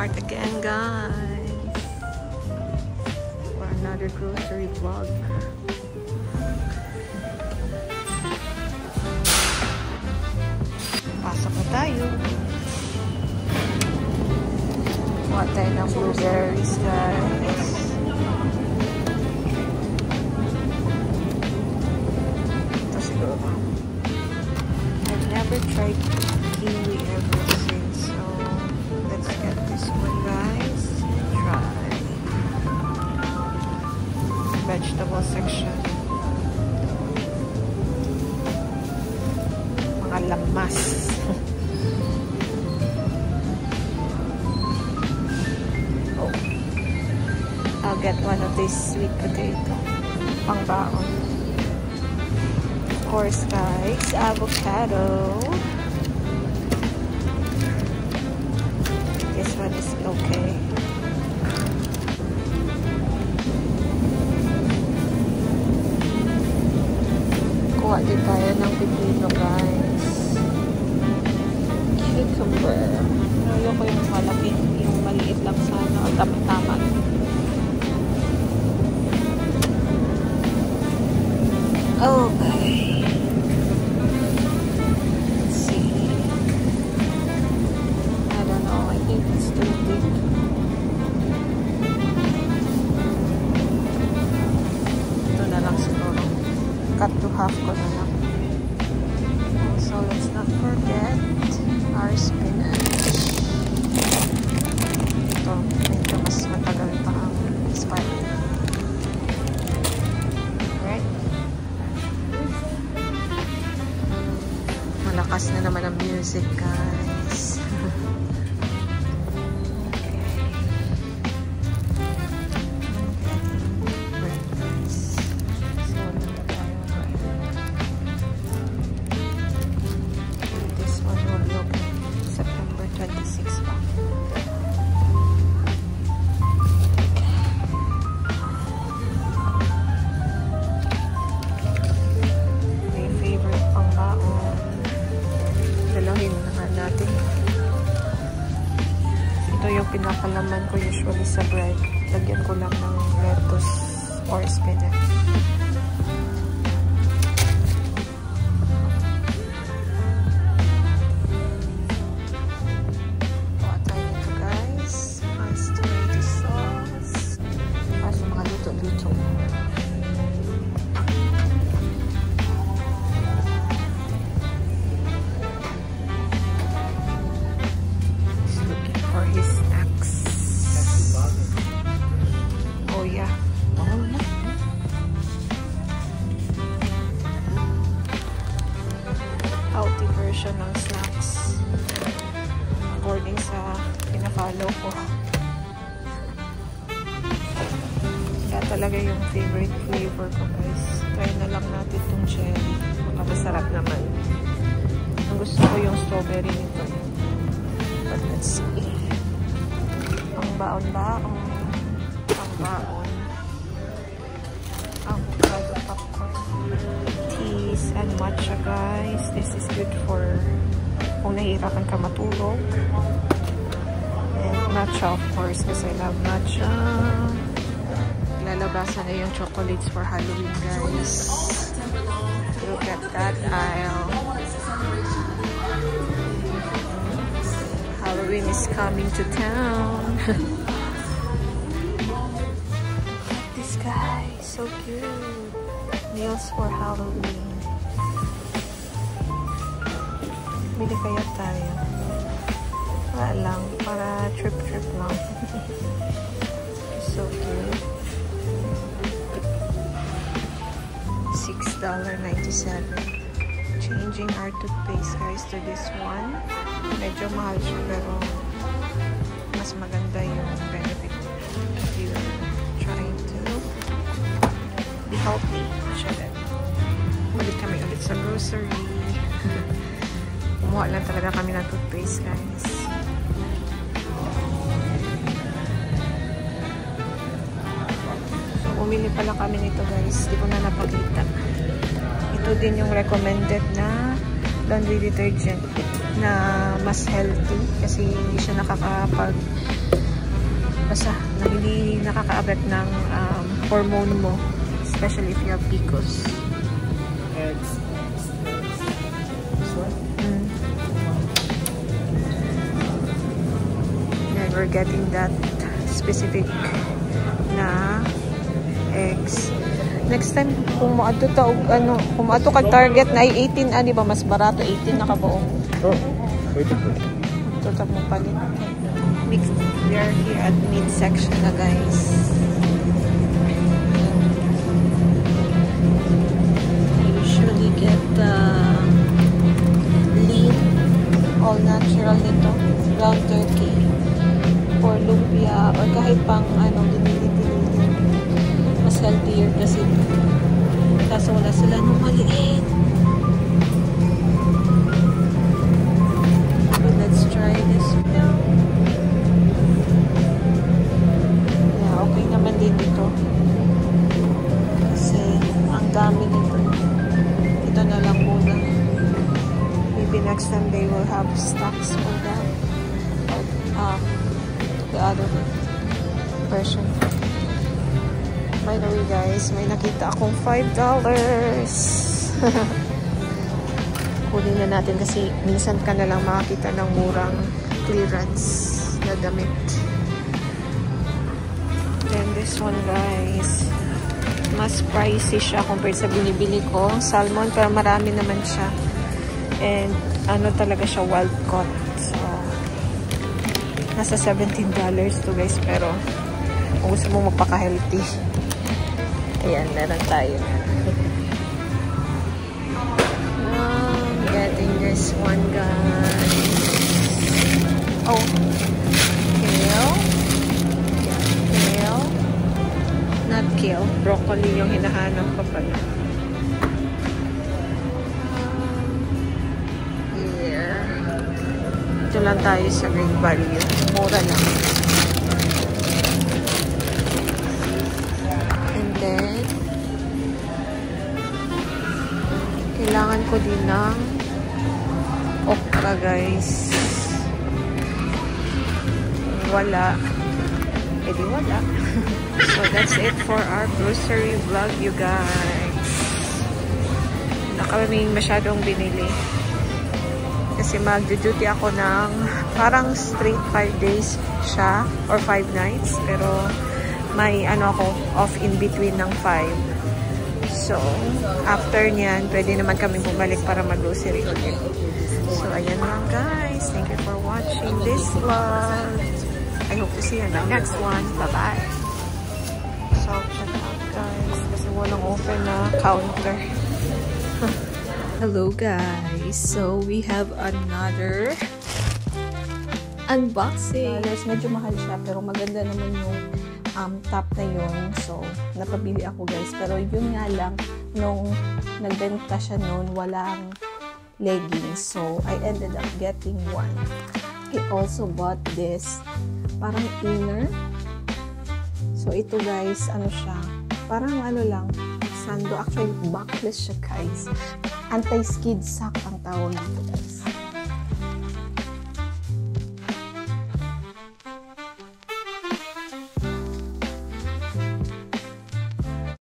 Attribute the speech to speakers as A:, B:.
A: Mart again, guys, for another grocery vlog. Pasok na tayo. Kuha tayo ng blueberries, guys. Ito siguro. I've never tried kiwi ever since, so let's get this one, guys. Try. Vegetable section. Mga lamas. Oh. I'll get one of these sweet potato. Pangbaon. Of course, guys, avocado. This one is okay. Kuha din tayo ng pipino, guys. Cucumber. Nalo ko yung malaki, yung maliit lang sana. O tama-tama. Okay. Let's see. I don't know. I think it's too big. Ito na lang siguro. Cut to half ko na lang. Also, let's not forget our spinach. Ito, medyo mas matagal pa ang expiry. Alright. Malakas na naman ang music, guys. Ito yung pinakalaman ko usually sa bread. Lagyan ko lang ng lettuce or spinach. Kuha tayo nito, guys. Mas tomato sauce. Para sa mga luto-luto. His axe. Oh yeah. Healthy version ng snacks. According sa pina-follow ko. Kaya talaga yung favorite flavor ko, guys. Try na lang natin itong cherry. Makapasarap naman. Ang gusto ko yung strawberry nito. But let's see. Baon-baon. Pang-baon. Avocado popcorn. Teas and matcha, guys. This is good for kung nahihirapan ka matulog. And matcha, of course, because I love matcha. Lalabasan na yung chocolates for Halloween, guys. Look at that aisle. Halloween is coming to town. This guy is so cute. Meals for Halloween. Bili kaya tayo. Wala lang. Para trip-trip lang. So cute. $6.97. Changing our toothpaste, guys, to this one. Medyo mahal siya, pero mas maganda yung benefit if you're trying to be healthy. Ulit kami ulit sa grocery. Kumuha lang talaga kami ng toothpaste, guys. So, umili pala kami nito, guys. Di ko na napakita. Ito din yung recommended na laundry detergent na mas healthy kasi hindi siya nakakapag basta na hindi nakaka-affect ng hormone mo, especially if you have PCOS. And we're getting that specific na eggs. Next time, kung maato ka Target na ay 18, di ba mas barato, 18 na kabuong.
B: Oh, pwede po.
A: Tutap mo palit. We are here at meat section na, guys. I usually get the lean, all natural nito, ground turkey, or lumpia, or kahit pang dinili-dinili. Mas healthier kasi kaso wala sila nung maliit. Okay, let's try this now. Yeah, okay naman din ito kasi ang dami nito. Ito na lang muna. Maybe next time they will have stocks for that, or the other version. By the way, guys, may nakita akong $5. Kunin na natin kasi minsan ka na lang makakita ng murang clearance na damit. Then this one, guys, mas pricey siya compared sa binibili ko. Salmon, pero marami naman siya. And talaga siya, wild caught. So, nasa $17 to, guys, pero kung gusto mo magpaka-healthy, ayan, meron tayo. Getting this one, guys. Oh, kale. Kale. Not kale. Broccoli yung hinahanap ko pala. Here. Ito lang tayo sa Great Value. Mura lang. Then, kailangan ko din ng okra, guys. Wala. Eh di wala. So, that's it for our grocery vlog, you guys. Nakaming masyadong binili. Kasi mag-duty ako ng parang straight 5 days siya or 5 nights. Pero may ako off in between ng 5. So, after nyan, pwede naman kami bumalik para mag-grocery ulit. So, ayan lang, guys. Thank you for watching this vlog. I hope to see you in the next one. Bye-bye. So, check out, guys. Kasi walang open na counter. Hello, guys. So, we have another unboxing. Medyo mahal siya, pero maganda naman yung top na yun. So, napabili ako, guys. Pero yun nga lang, nung nagbenta siya noon, walang leggings. So, I ended up getting one. I also bought this parang inner. So, ito, guys, siya? Parang lang, sando. Actually, backless siya, guys. Anti-skid sack ang tawag dito.